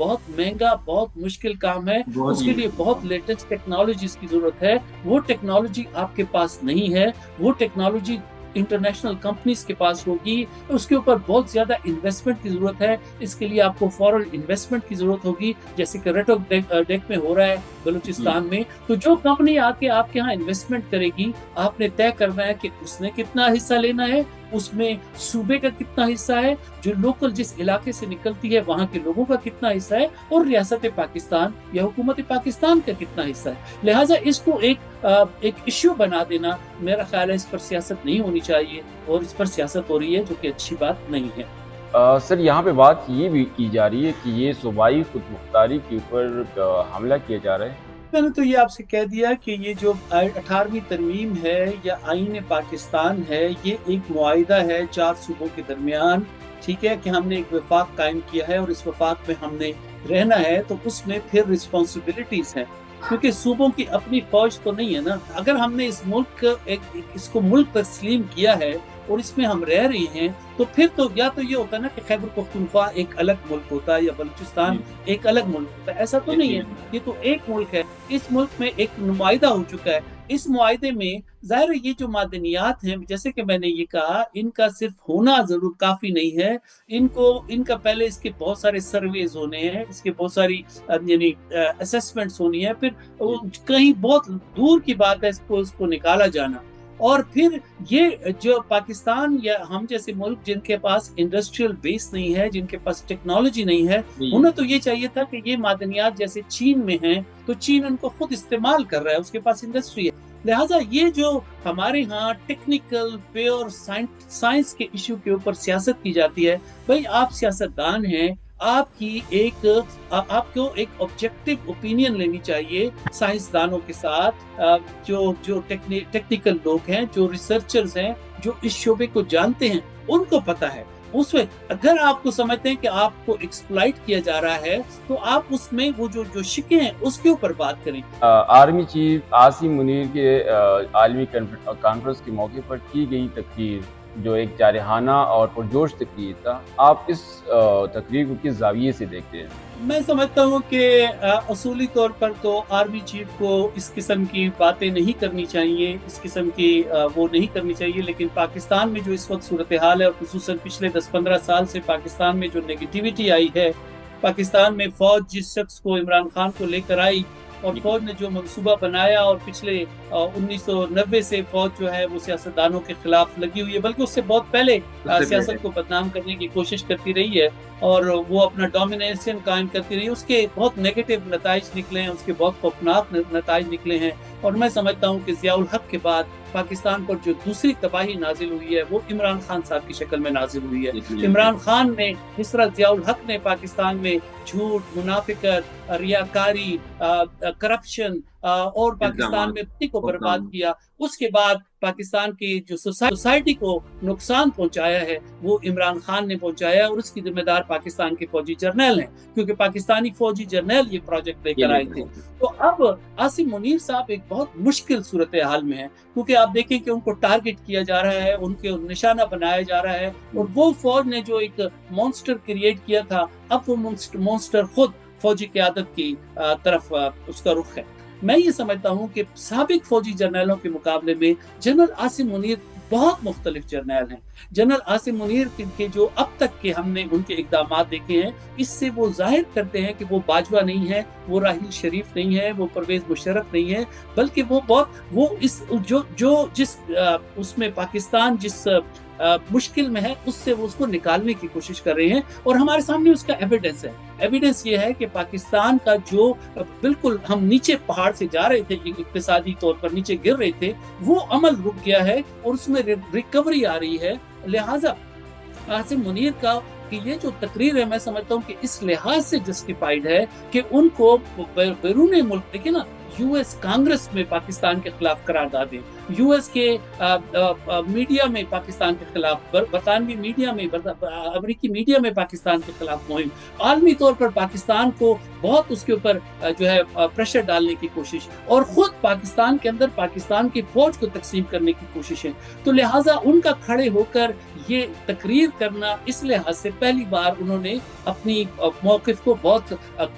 بہت مہنگا، بہت مشکل کام ہے، اس کے لیے بہت لیٹسٹ ٹیکنالوجیز کی ضرورت ہے. وہ ٹیکنالوجی آپ کے پاس نہیں ہے، وہ ٹیکنالوجی انٹرنیشنل کمپنیز کے پاس ہوگی. اس کے اوپر بہت زیادہ انویسٹمنٹ کی ضرورت ہے. اس کے لیے آپ کو فورن انویسٹمنٹ کی ضرورت ہوگی، جیسے کہ ریٹو ڈیک میں ہو رہا ہے بلوچستان میں. تو جو کمپنی آ کے آپ کے یہاں انویسٹمنٹ کرے گی، آپ نے طے کرنا ہے کہ اس نے کتنا حصہ لینا ہے، اس میں صوبے کا کتنا حصہ ہے، جو لوکل جس علاقے سے نکلتی ہے وہاں کے لوگوں کا کتنا حصہ ہے، اور ریاست پاکستان یا حکومت پاکستان کا کتنا حصہ ہے. لہٰذا اس کو ایک ایشو بنا دینا، میرا خیال ہے اس پر سیاست نہیں ہونی چاہیے، اور اس پر سیاست ہو رہی ہے جو کہ اچھی بات نہیں ہے. سر یہاں پہ بات یہ بھی کی جا رہی ہے کہ یہ صوبائی خود مختاری کے اوپر حملہ کیا جا رہا ہے. میں نے تو یہ آپ سے کہہ دیا کہ یہ جو 18ویں ترمیم ہے یا آئین پاکستان ہے، یہ ایک معاہدہ ہے 4 صوبوں کے درمیان. ٹھیک ہے کہ ہم نے ایک وفاق قائم کیا ہے اور اس وفاق میں ہم نے رہنا ہے، تو اس میں پھر رسپانسبلٹیز ہیں، کیونکہ صوبوں کی اپنی فوج تو نہیں ہے نا. اگر ہم نے اس کو ملک تسلیم کیا ہے اور اس میں ہم رہ رہے ہیں، تو پھر تو یا تو یہ ہوتا ہے نا کہ خیبر پختونخوا ایک الگ ملک ہوتا ہے یا بلوچستان ایک الگ ملک ہوتا ہے. ایسا تو نہیں ہے، یہ تو ایک ملک ہے. اس ملک میں ایک معاہدہ ہو چکا ہے. اس معاہدے میں ظاہر یہ جو معدنیات ہیں، جیسے کہ میں نے یہ کہا، ان کا صرف ہونا ضرور کافی نہیں ہے. ان کا پہلے اس کے بہت سارے سرویز ہونے ہیں، اس کے بہت ساری یعنی اسیسمنٹس ہونی ہے، پھر کہیں بہت دور کی بات ہے اس کو نکالا جانا. اور پھر یہ جو پاکستان یا ہم جیسے ملک جن کے پاس انڈسٹریل بیس نہیں ہے، جن کے پاس ٹیکنالوجی نہیں ہے، انہیں تو یہ چاہیے تھا کہ یہ معدنیات جیسے چین میں ہیں تو چین ان کو خود استعمال کر رہا ہے، اس کے پاس انڈسٹری ہے. لہٰذا یہ جو ہمارے ہاں ٹیکنیکل پیور سائنس کے ایشو کے اوپر سیاست کی جاتی ہے، بھائی آپ سیاستدان ہیں، آپ کو ایک آبجیکٹو اوپینین لینی چاہیے سائنسدانوں کے ساتھ، جو ٹیکنیکل لوگ ہیں، جو ریسرچرز ہیں، جو اس شعبے کو جانتے ہیں، ان کو پتہ ہے. اس میں اگر آپ کو سمجھتے ہیں کہ آپ کو ایکسپلائٹ کیا جا رہا ہے، تو آپ اس میں وہ جو شکیں ہیں اس کے اوپر بات کریں. آرمی چیف عاصم منیر کے عالمی کانفرنس کے موقع پر کی گئی تقریر جو ایک جارحانہ اور پرجوش تقریر تھا، آپ اس تقریر کو کس زاویے سے دیکھتے ہیں؟ میں سمجھتا ہوں کہ اصولی طور پر تو آرمی چیف کو اس قسم کی باتیں نہیں کرنی چاہیے، اس قسم کی وہ نہیں کرنی چاہیے. لیکن پاکستان میں جو اس وقت صورتحال ہے، اور خصوصاً پچھلے 10-15 سال سے پاکستان میں جو نیگیٹیوٹی آئی ہے، پاکستان میں فوج جس شخص کو عمران خان کو لے کر آئی، اور فوج نے جو منصوبہ بنایا، اور پچھلے 1990 سے فوج جو ہے وہ سیاستدانوں کے خلاف لگی ہوئی ہے، بلکہ اس سے بہت پہلے سیاست کو بدنام کرنے کی کوشش کرتی رہی ہے، اور وہ اپنا ڈومینیشن قائم کرتی رہی. اس کے بہت نیگیٹو نتائج نکلے ہیں، اس کے بہت خوفناک نتائج نکلے ہیں. اور میں سمجھتا ہوں کہ ضیاء الحق کے بعد پاکستان پر جو دوسری تباہی نازل ہوئی ہے، وہ عمران خان صاحب کی شکل میں نازل ہوئی ہے. عمران خان نے، جس طرح ضیاء الحق نے پاکستان میں جھوٹ، منافقت، ریاکاری، کرپشن اور پاکستان میں اپنی کو برباد کیا، اس کے بعد پاکستان کی جو سوسائٹی کو نقصان پہنچایا ہے وہ عمران خان نے پہنچایا، اور اس کی ذمہ دار پاکستان کے فوجی جرنیل ہیں، کیونکہ پاکستانی فوجی جرنیل یہ پروجیکٹ لے کر آئے تھے. تو اب عاصم منیر صاحب ایک بہت مشکل صورتحال میں ہیں، کیونکہ آپ دیکھیں کہ ان کو ٹارگٹ کیا جا رہا ہے، ان کے نشانہ بنایا جا رہا ہے، اور وہ فوج نے جو ایک مونسٹر کریٹ کیا تھا، اب وہ مونسٹر خود فوجی قیادت کی طرف اس کا رخ ہے. میں یہ سمجھتا ہوں کہ سابق فوجی جرنیلوں کے مقابلے میں جنرل عاصم منیر بہت مختلف جرنیل ہیں. جنرل عاصم منیر کے جو اب تک کے ہم نے ان کے اقدامات دیکھے ہیں، اس سے وہ ظاہر کرتے ہیں کہ وہ باجوہ نہیں ہے، وہ راحیل شریف نہیں ہے، وہ پرویز مشرف نہیں ہے، بلکہ وہ جس اس میں پاکستان جس مشکل میں ہے، اس سے وہ اس کو نکالنے کی کوشش کر رہے ہیں. اور ہمارے سامنے اس کا ایویڈنس ہے. ایویڈنس یہ ہے کہ پاکستان کا جو بالکل ہم نیچے پہاڑ سے جا رہے تھے، اقتصادی طور پر نیچے گر رہے تھے، وہ عمل رک گیا ہے اور اس میں ریکوری آ رہی ہے. لہٰذا عاصم منیر کا کہ یہ جو تقریر ہے، میں سمجھتا ہوں کہ اس لحاظ سے جسٹیفائیڈ ہے کہ ان کو بیرون ملک، دیکھیں نا، یو ایس کانگریس میں پاکستان کے خلاف قراردادیں، یو ایس کے میڈیا میں پاکستان کے خلاف، برطانوی میڈیا میں، امریکی میڈیا میں پاکستان کے خلاف مہم، عالمی طور پر پاکستان کو بہت اس کے اوپر جو ہے پریشر ڈالنے کی کوشش، اور خود پاکستان کے اندر پاکستان کی فوج کو تقسیم کرنے کی کوشش ہے. تو لہٰذا ان کا کھڑے ہو کر یہ تقریر کرنا اس لحاظ سے پہلی بار انہوں نے اپنی موقف کو بہت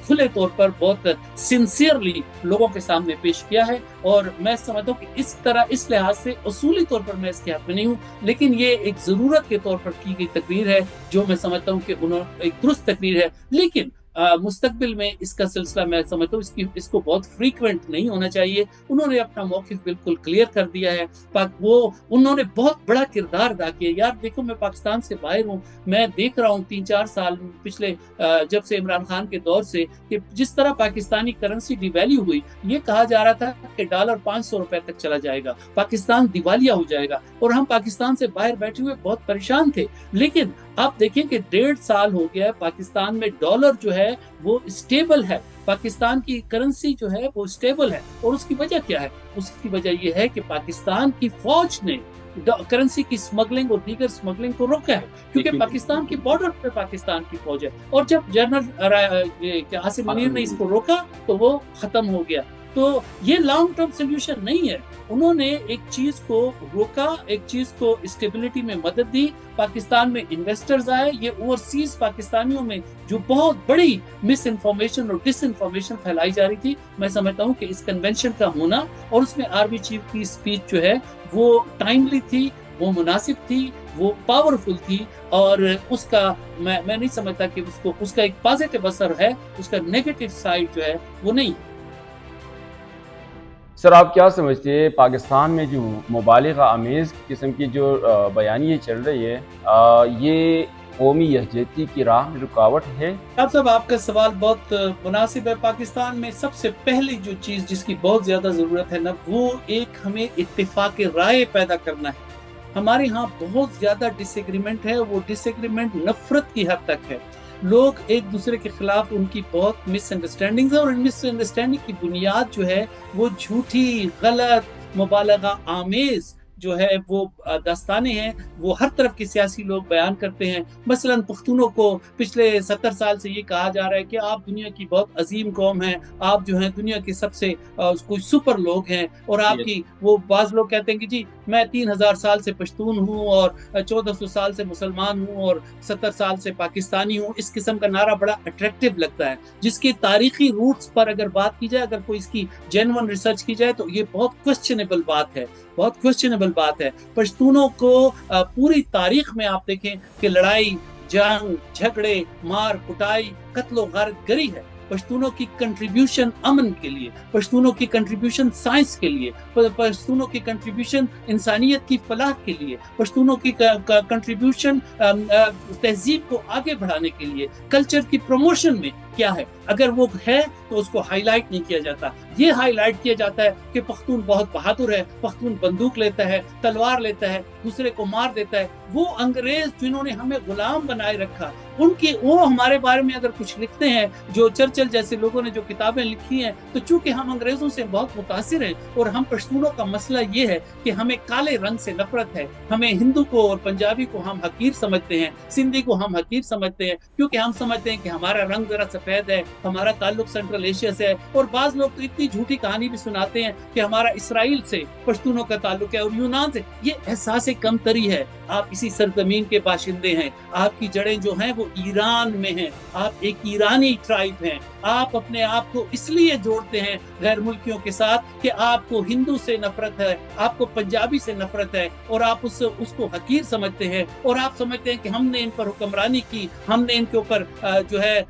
کھلے طور پر بہت سنسیئرلی لوگوں کے سامنے پیش کیا ہے، اور میں سمجھتا ہوں کہ اس طرح اس لحاظ سے اصولی طور پر میں اس کے حق میں نہیں ہوں، لیکن یہ ایک ضرورت کے طور پر کی گئی تقریر ہے جو میں سمجھتا ہوں کہ انہوں ایک درست تقریر ہے، لیکن مستقبل میں اس کا سلسلہ میں سمجھتا ہوں اس کو بہت فریکوینٹ نہیں ہونا چاہیے۔ انہوں نے اپنا موقف بالکل کلیئر کر دیا ہے، انہوں نے بہت بڑا کردار ادا کیا۔ یار دیکھو، میں پاکستان سے باہر ہوں، میں دیکھ رہا ہوں 3-4 سال پچھلے جب سے عمران خان کے دور سے کہ جس طرح پاکستانی کرنسی ڈی ویلیو ہوئی، یہ کہا جا رہا تھا کہ ڈالر 500 روپے تک چلا جائے گا، پاکستان دیوالیہ ہو جائے گا، اور ہم پاکستان سے باہر بیٹھے ہوئے بہت پریشان تھے۔ لیکن آپ دیکھیں کہ 1.5 سال ہو گیا ہے، پاکستان میں ڈالر جو ہے وہ اسٹیبل ہے، پاکستان کی کرنسی جو ہے وہ اسٹیبل ہے، اور اس کی وجہ کیا ہے؟ اس کی وجہ یہ ہے کہ پاکستان کی فوج نے کرنسی کی سمگلنگ اور دیگر سمگلنگ کو روکا ہے، کیونکہ پاکستان کی بارڈر پہ پاکستان کی فوج ہے، اور جب جنرل عاصم منیر نے اس کو روکا تو وہ ختم ہو گیا۔ تو یہ لانگ ٹرم سولوشن نہیں ہے، انہوں نے ایک چیز کو روکا، ایک چیز کو اسٹیبلٹی میں مدد دی، پاکستان میں انویسٹرز آئے، یہ اوورسیز پاکستانیوں میں جو بہت بڑی مس انفارمیشن اور ڈس انفارمیشن پھیلائی جا رہی تھی، میں سمجھتا ہوں کہ اس کنونشن کا ہونا اور اس میں آرمی چیف کی اسپیچ جو ہے وہ ٹائملی تھی، وہ مناسب تھی، وہ پاورفل تھی، اور اس کا میں نہیں سمجھتا کہ اس کا ایک پازیٹیو اثر ہے، اس کا نیگیٹو سائڈ جو ہے وہ نہیں۔ سر آپ کیا سمجھتے ہیں پاکستان میں جو مبالغہ آمیز قسم کی جو بیانیے چل رہی ہے، یہ قومی یکجہتی کی راہ میں رکاوٹ ہے؟ صاحب آپ کا سوال بہت مناسب ہے۔ پاکستان میں سب سے پہلی جو چیز جس کی بہت زیادہ ضرورت ہے نا، وہ ایک ہمیں اتفاق رائے پیدا کرنا ہے۔ ہمارے ہاں بہت زیادہ ڈس ایگریمنٹ ہے، وہ ڈس ایگریمنٹ نفرت کی حد تک ہے، لوگ ایک دوسرے کے خلاف ان کی بہت مس انڈرسٹینڈنگز ہیں، اور ان مس انڈرسٹینڈنگ کی بنیاد جو ہے وہ جھوٹی، غلط، مبالغہ آمیز جو ہے وہ داستانیں ہیں، وہ ہر طرف کے سیاسی لوگ بیان کرتے ہیں۔ مثلا پختونوں کو پچھلے 70 سال سے یہ کہا جا رہا ہے کہ آپ دنیا کی بہت عظیم قوم ہیں، آپ جو ہیں دنیا کے سب سے کوئی سپر لوگ ہیں، اور آپ کی وہ بعض لوگ کہتے ہیں کہ جی میں 3000 سال سے پشتون ہوں، اور 1400 سال سے مسلمان ہوں، اور 70 سال سے پاکستانی ہوں۔ اس قسم کا نعرہ بڑا اٹریکٹیو لگتا ہے، جس کی تاریخی روٹس پر اگر بات کی جائے، اگر کوئی اس کی جینون ریسرچ کی جائے تو یہ بہت کوسچنیبل بات ہے، بہت کوسچنیبل بات ہے۔ پشتونوں کو پوری تاریخ میں آپ دیکھیں کہ لڑائی، جنگ، جھگڑے، مار کٹائی، قتل و غارت گری ہے۔ پشتونوں کی کنٹریبیوشن امن کے لیے، پشتونوں کی کنٹریبیوشن سائنس کے لیے، پشتونوں کی کنٹریبیوشن انسانیت کی فلاح کے لیے، پشتونوں کی کنٹریبیوشن تہذیب کو آگے بڑھانے کے لیے، کلچر کی پروموشن میں کیا ہے، اگر وہ ہے تو اس کو ہائی لائٹ نہیں کیا جاتا۔ یہ ہائی لائٹ کیا جاتا ہے کہ پختون بہت بہادر ہے، پختون بندوق لیتا ہے، تلوار لیتا ہے، دوسرے کو مار دیتا ہے۔ وہ انگریز جنہوں نے ہمیں غلام بنائے رکھا، وہ ہمارے بارے میں اگر کچھ لکھتے ہیں، جو چرچل جیسے لوگوں نے جو کتابیں لکھی ہیں، تو چونکہ ہم انگریزوں سے بہت متاثر ہیں، اور ہم پشتونوں کا مسئلہ یہ ہے کہ ہمیں کالے رنگ سے نفرت ہے، ہمیں ہندو کو اور پنجابی کو ہم حقیر سمجھتے ہیں، سندھی کو ہم حقیر سمجھتے ہیں، کیونکہ ہم سمجھتے ہیں کہ ہمارا رنگ ذرا سفید ہے، ہمارا تعلق سینٹرل ایشیا سے ہے۔ اور بعض لوگ تو اتنی جھوٹی کہانی بھی سناتے ہیں کہ ہمارا اسرائیل سے پشتونوں کا تعلق ہے اور یونان سے۔ یہ احساس کمتری ہے، آپ اسی سرزمین کے باشندے ہیں، آپ کی جڑیں جو ہیں وہ ایران میں ہیں، آپ ایک ایرانی ٹرائب ہیں، آپ اپنے آپ کو اس لیے جوڑتے ہیں غیر ملکیوں کے ساتھ کہ آپ کو ہندو سے نفرت ہے، آپ کو پنجابی سے نفرت ہے، اور آپ اس کو حقیر سمجھتے ہیں، اور آپ سمجھتے ہیں کہ ہم نے ان پر حکمرانی کی، ہم نے ان کے اوپر جو ہے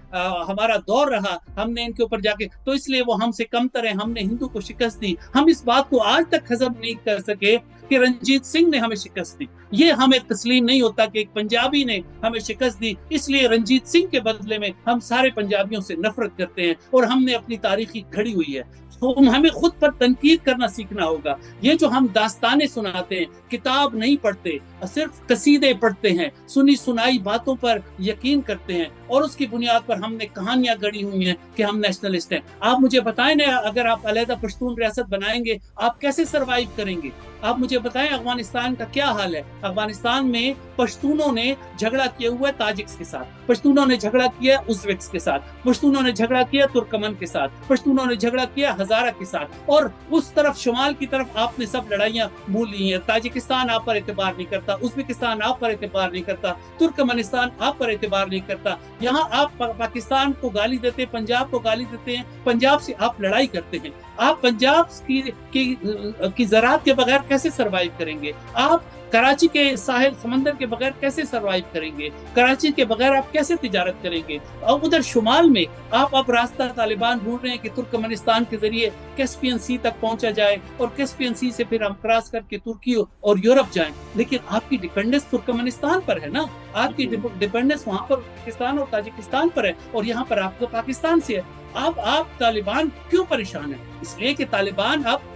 ہمارا دور رہا، ہم نے ان کے اوپر جا کے، تو اس لیے وہ ہم سے کمتر ہیں، ہم نے ہندو کو شکست دی۔ ہم اس بات کو آج تک ہضم نہیں کر سکے کہ رنجیت سنگھ نے ہمیں شکست دی۔ یہ ہمیں تسلیم نہیں ہوتا کہ ایک پنجابی نے ہمیں شکست دی، اس لیے رنجیت سنگھ کے بدلے میں ہم سارے پنجابیوں سے نفرت کرتے ہیں، اور ہم نے اپنی تاریخی گھڑی ہوئی ہے۔ تو ہمیں خود پر تنقید کرنا سیکھنا ہوگا۔ یہ جو ہم داستانیں سناتے ہیں، کتاب نہیں پڑھتے، صرف قصیدے پڑھتے ہیں، سنی سنائی باتوں پر یقین کرتے ہیں، اور اس کی بنیاد پر ہم نے کہانیاں گڑھی ہوئی ہیں کہ ہم نیشنلسٹ ہیں. آپ مجھے بتائیں نا، اگر آپ علیحدہ پشتون ریاست بنائیں گے آپ کیسے سروائیو کریں گے؟ آپ مجھے بتائیں افغانستان کا کیا حال ہے. افغانستان میں پشتونوں نے جھگڑا کیا ہوا ہے تاجکس کے ساتھ، پشتونوں نے جھگڑا کیا ازبکس کے ساتھ، پشتونوں نے جھگڑا کیا ترکمن کے ساتھ، پشتونوں نے جھگڑا کیا ہزارہ کے ساتھ، اور اس طرف شمال کی طرف آپ نے سب لڑائیاں بھول لی ہیں. تاجکستان آپ پر اعتبار نہیں کرتا، ازبکستان آپ پر اعتبار نہیں کرتا، ترکمنستان آپ پر اعتبار نہیں کرتا. یہاں آپ پاکستان کو گالی دیتے ہیں، پنجاب کو گالی دیتے ہیں، پنجاب سے آپ لڑائی کرتے ہیں. آپ پنجاب کی زراعت کے بغیر کیسے سروائیو کریں گے؟ آپ کراچی کے ساحل سمندر کے بغیر کیسے سروائیو کریں گے؟ کراچی کے بغیر آپ کیسے تجارت کریں گے؟ اور ادھر شمال میں آپ اب راستہ طالبان ڈھونڈ رہے ہیں کہ ترکمنستان کے ذریعے کیسپین سی تک پہنچا جائے اور کیسپین سی سے پھر ہم کراس کر کے ترکی اور یورپ جائیں. لیکن آپ کی ڈیپینڈنس ترکمنستان پر ہے نا، آپ کی ڈیپینڈنس وہاں پر پاکستان اور تاجکستان پر ہے، اور یہاں پر آپ کو پاکستان سے ہے. آپ طالبان کیوں پریشان ہیں؟ اس لیے کہ طالبان اب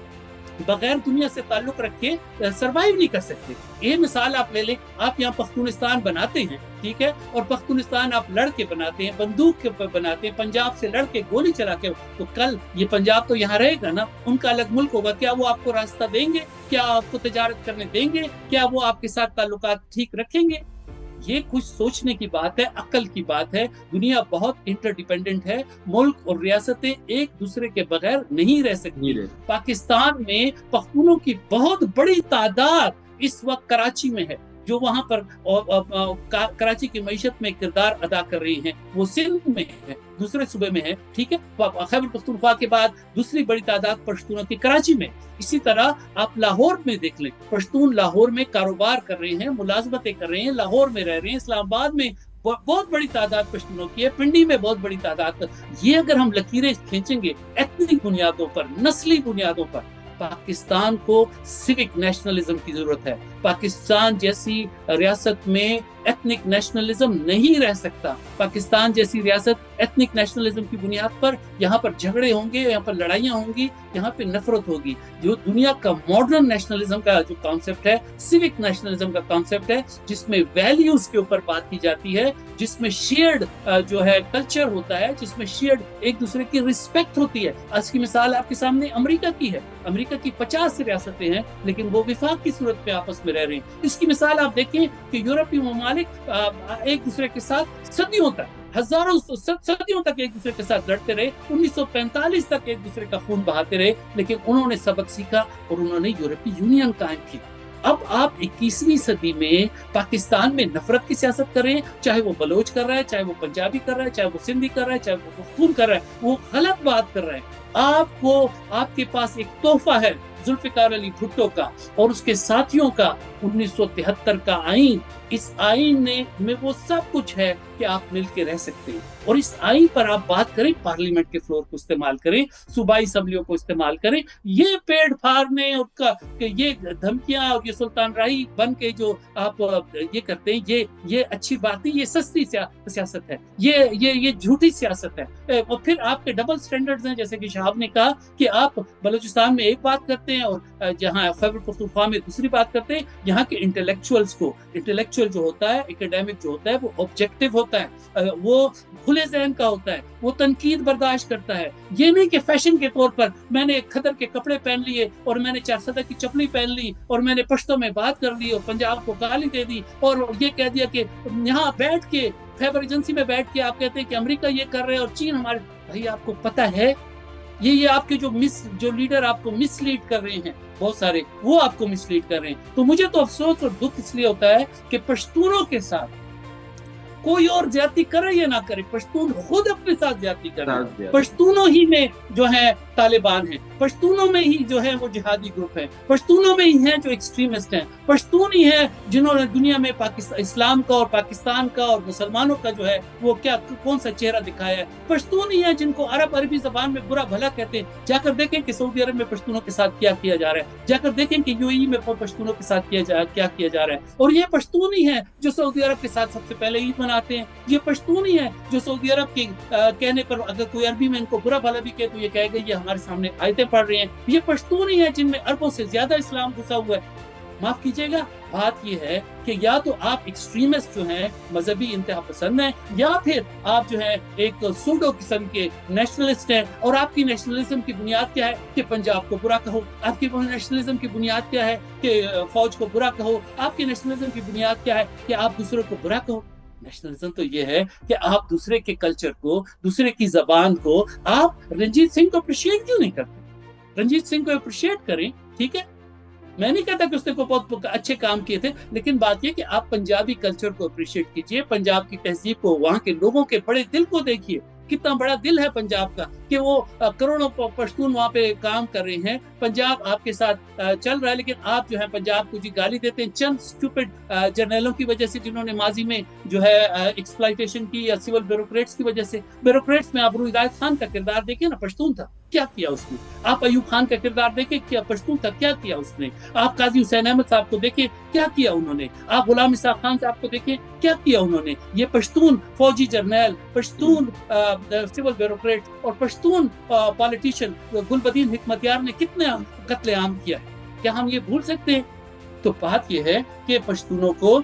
بغیر دنیا سے تعلق رکھے سروائیو نہیں کر سکتے. یہ مثال آپ لے لیں، آپ یہاں پختونستان بناتے ہیں، ٹھیک ہے، اور پختونستان آپ لڑ کے بناتے ہیں، بندوق کے بناتے ہیں، پنجاب سے لڑ کے گولی چلا کے، تو کل یہ پنجاب تو یہاں رہے گا نا، ان کا الگ ملک ہوگا. کیا وہ آپ کو راستہ دیں گے؟ کیا آپ کو تجارت کرنے دیں گے؟ کیا وہ آپ کے ساتھ تعلقات ٹھیک رکھیں گے؟ یہ کچھ سوچنے کی بات ہے، عقل کی بات ہے. دنیا بہت انٹر ڈیپینڈنٹ ہے، ملک اور ریاستیں ایک دوسرے کے بغیر نہیں رہ سکتی. پاکستان میں پختونوں کی بہت بڑی تعداد اس وقت کراچی میں ہے، جو وہاں پر کراچی کی معیشت میں کردار ادا کر رہی ہیں. وہ سندھ میں ہے، دوسرے صوبے میں ہے، ٹھیک ہے. خیبر پختونخوا کے بعد دوسری بڑی تعداد پشتونوں کی کراچی میں. اسی طرح آپ لاہور میں دیکھ لیں، پشتون لاہور میں کاروبار کر رہے ہیں، ملازمتیں کر رہے ہیں، لاہور میں رہ رہے ہیں. اسلام آباد میں بہت بڑی تعداد پشتونوں کی ہے، پنڈی میں بہت بڑی تعداد. یہ اگر ہم لکیریں کھینچیں گے ایتنک بنیادوں پر، نسلی بنیادوں پر، پاکستان کو سیوک نیشنلزم کی ضرورت ہے. پاکستان جیسی ریاست میں ایتنک نیشنلزم نہیں رہ سکتا. پاکستان جیسی ریاست ایتنک نیشنلزم کی بنیاد پر یہاں پر جھگڑے ہوں گے، یہاں پر لڑائیاں ہوں گی، یہاں پہ نفرت ہوگی. جو دنیا کا ماڈرن نیشنلزم کا جو کانسیپٹ ہے، سیوک نیشنلزم کا کانسیپٹ ہے، جس میں ویلیوز کے اوپر بات کی جاتی ہے، جس میں شیئرڈ جو ہے کلچر ہوتا ہے، جس میں شیئرڈ ایک دوسرے کی رسپیکٹ ہوتی ہے. آج کی مثال آپ کے سامنے امریکہ کی ہے. امریکہ کی 50 ریاستیں ہیں لیکن وہ وفاق کی صورت میں آپس میں رہ رہی ہیں. اس کی مثال آپ دیکھیں کہ یورپی ممالک ایک دوسرے کے ساتھ صدیوں تک، ہزاروں صدیوں تک ایک دوسرے کے ساتھ لڑتے رہے. 1945 تک ایک دوسرے کا خون بہاتے رہے، لیکن انہوں نے سبق سیکھا اور انہوں نے یورپی یونین قائم کی. اب آپ 21ویں صدی میں پاکستان میں نفرت کی سیاست کر رہے ہیں، چاہے وہ بلوچ کر رہا ہے، چاہے وہ پنجابی کر رہا ہے، چاہے وہ سندھی کر رہا ہے، چاہے وہ پختون کر رہا ہے، وہ غلط بات کر رہے ہیں. آپ کے پاس ایک تحفہ ہے ذوالفقار علی بھٹو کا اور اس کے ساتھیوں کا 1973 کا آئین. اس آئین میں وہ سب کچھ ہے کہ آپ مل کے رہ سکتے ہیں، اور اس آئین پر آپ بات کریں، پارلیمنٹ کے فلور کو استعمال کریں، صوبائی اسمبلیوں کو استعمال کریں. یہ پیڑ پھاڑنے اور کہ یہ دھمکیاں اور یہ سلطان راہی بن کے جو آپ یہ کرتے ہیں، یہ اچھی بات نہیں، یہ سستی سیاست ہے، یہ جھوٹی سیاست ہے. اور پھر آپ کے ڈبل سٹینڈرڈز ہیں، جیسے کہ شہاب نے کہا کہ آپ بلوچستان میں ایک بات کرتے ہیں اور جہاں خیبر پختونخوا میں دوسری بات کرتے ہیں. یہاں کے انٹلیکچوئل جو ہوتا ہے، ایکیڈیمک جو ہوتا ہے، وہ آبجیکٹو ہوتا ہے، وہ کھلے ذہن کا ہوتا ہے، وہ تنقید برداشت کرتا ہے. یہ نہیں کہ فیشن کے طور پر میں نے کھدر کے کپڑے پہن لیے اور میں نے 400 کی چپلی پہن لی اور میں نے پشتو میں بات کر لی اور پنجاب کو گالی دے دی اور یہ کہہ دیا کہ یہاں بیٹھ کے خیبر ایجنسی میں بیٹھ کے آپ کہتے ہیں کہ امریکہ یہ کر رہے ہیں اور چین ہمارے. بھائی آپ کو پتہ ہے یہ آپ کے جو لیڈر آپ کو مس لیڈ کر رہے ہیں، بہت سارے وہ آپ کو مس لیڈ کر رہے ہیں. تو مجھے تو افسوس اور دکھ اس لیے ہوتا ہے کہ پشتونوں کے ساتھ کوئی اور زیادتی کرے یا نہ کرے، پشتون خود اپنے ساتھ زیادتی کرے. پشتونوں ہی میں جو ہے طالبان ہیں، پشتونوں میں ہی جو ہے وہ جہادی گروپ ہیں، پشتونوں میں ہی ہیں جو ایکسٹریمسٹ ہیں، پشتون ہی ہیں جنہوں نے دنیا میں اسلام کا اور پاکستان کا اور مسلمانوں کا جو ہے وہ کون سا چہرہ دکھایا ہے. پشتون ہی ہیں جن کو عربی زبان میں برا بھلا کہتے ہیں. جا کر دیکھیں کہ سعودی عرب میں پشتونوں کے ساتھ کیا کیا جا رہا ہے، جا کر دیکھیں کہ یو اے ای میں پشتونوں کے ساتھ کیا کیا جا رہا ہے. اور یہ پشتون ہی ہیں جو سعودی عرب کے ساتھ سب سے پہلے عید مناتے ہیں. یہ پشتون ہی ہیں جو سعودی عرب کے کہنے پر اگر کوئی عربی میں ان کو برا بھلا بھی کہے تو یہ کہے گا یہ ہمارے سامنے آیتیں پڑھ رہے ہیں. یہ پشتون ہی ہیں جن میں اربوں سے زیادہ اسلام گھسا ہوا ہے. معاف کیجیے گا، بات یہ ہے کہ یا تو آپ ایکسٹریمسٹ جو ہیں، مذہبی انتہا پسند ہیں، یا پھر آپ جو ہے ایک سوڈو قسم کے نیشنلسٹ ہیں، اور آپ کی نیشنلزم کی بنیاد کیا ہے کہ پنجاب کو برا کہو، آپ کی نیشنلزم کی بنیاد کیا ہے کہ فوج کو برا کہو، آپ کی نیشنلزم کی بنیاد کیا ہے کہ آپ دوسروں کو برا کہو۔ نیشنلزم تو یہ ہے کہ آپ دوسرے کے کلچر کو، دوسرے کی زبان کو، آپ رنجیت سنگھ کو اپریشیٹ کیوں نہیں کرتے؟ رنجیت سنگھ کو اپریشیٹ کریں، ٹھیک ہے، میں نہیں کہتا کہ اس نے کو بہت اچھے کام کیے تھے، لیکن بات یہ کہ آپ پنجابی کلچر کو اپریشیٹ کیجئے، پنجاب کی تہذیب کو، وہاں کے لوگوں کے بڑے دل کو دیکھیے، کتنا بڑا دل ہے پنجاب کا کہ وہ کروڑوں پشتون وہاں پہ کام کر رہے ہیں، پنجاب آپ کے ساتھ چل رہا ہے، لیکن آپ جو ہے پنجاب کو جی گالی دیتے ہیں چند اسٹوپڈ جرنیلوں کی وجہ سے، جنہوں نے ماضی میں جو ہے ایکسپلائٹیشن کی، یا سول بیوروکریٹس کی وجہ سے۔ بیوروکریٹس میں آپ روح ہدایت خان کا کردار دیکھیں نا، پشتون تھا، کیا کیا اس نے؟ آپ ایوب خان کا کردار دیکھیں، کیا پشتون تھا، کیا کیا اس نے؟ آپ قاضی حسین احمد صاحب کو دیکھیں، کیا کیا انہوں نے؟ آپ غلام اسحاق خان صاحب کو دیکھیں، کیا کیا انہوں نے؟ یہ پشتون فوجی جرنیل، پشتون سول بیوروکریٹ اور پشتون پالیٹیشین گل بدین حکمتیار نے کتنے قتل عام کیا ہے، کیا ہم یہ بھول سکتے ہیں؟ تو بات یہ ہے کہ پشتونوں کو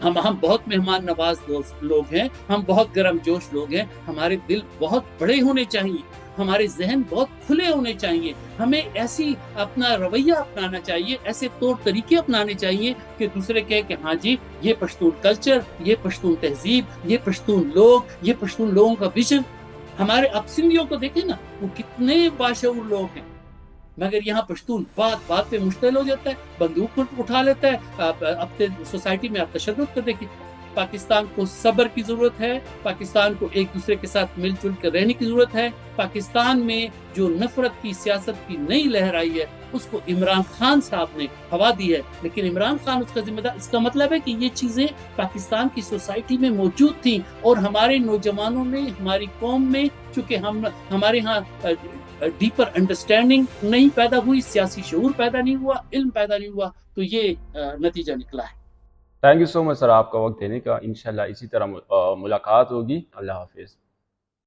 ہم بہت مہمان نواز لوگ ہیں، ہم بہت گرم جوش لوگ ہیں، ہمارے دل بہت بڑے ہونے چاہیے، ہمارے ذہن بہت کھلے ہونے چاہیے، ہمیں ایسی اپنا رویہ اپنانا چاہیے، ایسے طور طریقے اپنانے چاہیے کہ دوسرے کہے کہ ہاں جی یہ پشتون کلچر، یہ پشتون تہذیب، یہ پشتون لوگ، یہ پشتون لوگوں کا ویژن۔ ہمارے اب سندھیوں کو دیکھیں نا، وہ کتنے باشعور لوگ ہیں، مگر یہاں پشتون بات بات پہ مشتعل ہو جاتا ہے، بندوق اٹھا لیتا ہے۔ اپنے سوسائٹی میں آپ تشدد کو دیکھیں۔ پاکستان کو صبر کی ضرورت ہے، پاکستان کو ایک دوسرے کے ساتھ مل جل کر رہنے کی ضرورت ہے۔ پاکستان میں جو نفرت کی سیاست کی نئی لہر آئی ہے، اس کو عمران خان صاحب نے ہوا دی ہے، لیکن عمران خان اس کا ذمہ دار۔ اس کا مطلب ہے کہ یہ چیزیں پاکستان کی سوسائٹی میں موجود تھیں، اور ہمارے نوجوانوں میں، ہماری قوم میں، چونکہ ہمارے ہاں ڈیپر انڈرسٹینڈنگ نہیں پیدا ہوئی، سیاسی شعور پیدا نہیں ہوا، علم پیدا نہیں ہوا، تو یہ نتیجہ نکلا ہے۔ تھینک یو سو مچ سر آپ کا وقت دینے کا، انشاءاللہ اسی طرح ملاقات ہوگی۔ اللہ حافظ۔